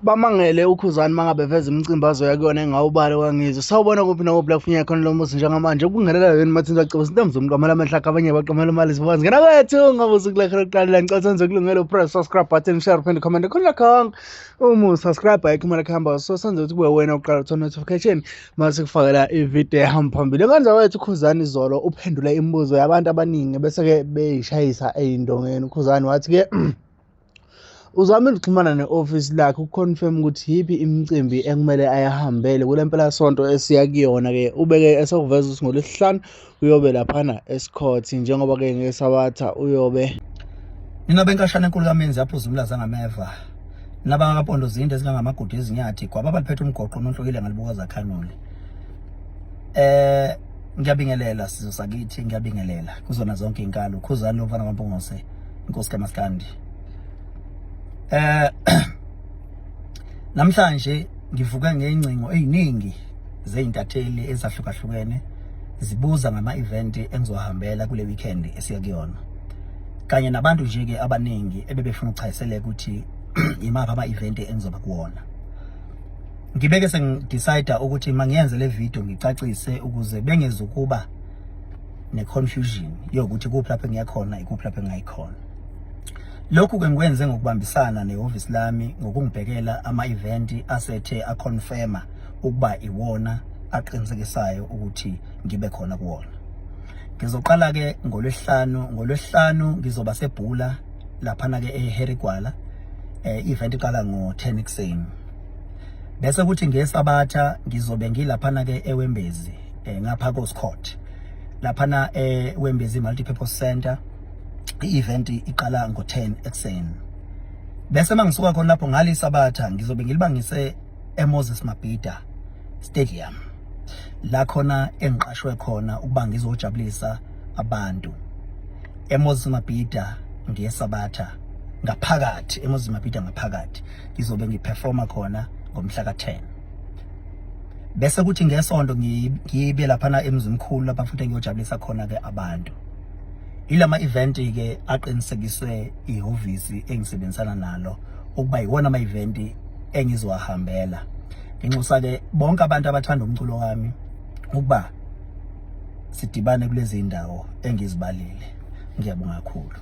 bamangele uKhuzani mangabe veza imicimbi azoya kuyona engawubala kwangizwe sawubona kuphi nakuphi la kufinyeka khona lo muzi njengamanje kungenelela yini mathini acaba sintamzo umqamela amehla abanye baqamela imali zibanzi ngena kwethu ngabuza ukulekela ukuqala la ngicela senze kulungela press subscribe button share pend comment khona khanga uma subscribe ayikho kuhamba so senze ukuthi kube wena uqala uthola notification mase kufakela ivideo ehamba phambili manje wethu uKhuzani izolo uphendula imibuzo yabantu abaningi bese ke beyishayisa eyindongeni uKhuzani wathi ke uzame ukuxhumana ne-office lakhe ukuconfirm ukuthi yiphi imicimbi ekumele ayahambele kule mpelasonto esiya kuyona ke ubeke esokuveza ukuthi ngolesihlanu uyobe laphana eScourt njengoba ke ngesabatha uyobe mina benkashana enkulu kaMenzi yaphuzumula zangameva nabakapondo zinde ezingangamagudu ezinyathi kwaba baliphethe umgoqo nonhlokile ngalibuka zakhanule ngiyabingelela sizwe sakithi ngiyabingelela kuzona zonke inkalo Khuzani lomfana kaMpungose inkosi kaMaskandi namhlanje ngivuka ngeencingo eziningi zeintatheli ezahlukahlukene zibuza ngama-event engizohambela kule weekend esiya kuyona kanye nabantu nje ke abaningi ebebefuna ukuchayisela ukuthi imaphi ama-event engizoba kuwona. Ngibeke sengidecide ukuthi mangiyenze le video ngicacise ukuze bengezukuba ne-confusion yokuthi kuphi lapho engiyakhona ikuphi lapho engayikhona. Lokhu ke ngikwenze ngokubambisana ne-office lami ngokungibhekela ama-event asethe aconfirma ukuba iwona aqinisekisayo ukuthi ngibe khona kuwona. Ngizoqala ke ngolwesihlanu ngizoba seBhula laphana ke eHerigwala event iqala ngo-10 ekseni. Bese kuthi ngesabatha ngizobe ngilaphana ke eWembezi ngapha koScourt laphana eWembezi Multipurpose Center. I-event iqala ngo-10 ekseni. Bese mangisuka khona lapho ngalisabatha ngizobe ngilibangise eMoses Mabhida Stadium la khona engiqashwe khona ukuba ngizojabulisa abantu. eMoses Mabhida ngesabatha ngaphakathi eMoses Mabhida ngaphakathi ngizobe ngiperforma khona ngomhla ka-10. Bese kuthi ngesonto ngibe laphana emzimkhulu lapha futhi ngiyojabulisa khona ke abantu. Ilama event ke aqinisekiswe ihhovisi engisebenzisana nalo ukuba yiwona ama event engizowahambela. Nginxusa ke bonke abantu abathanda umculo wami ukuba sidibane kulezi indawo engizibalile. Ngiyabonga kakhulu.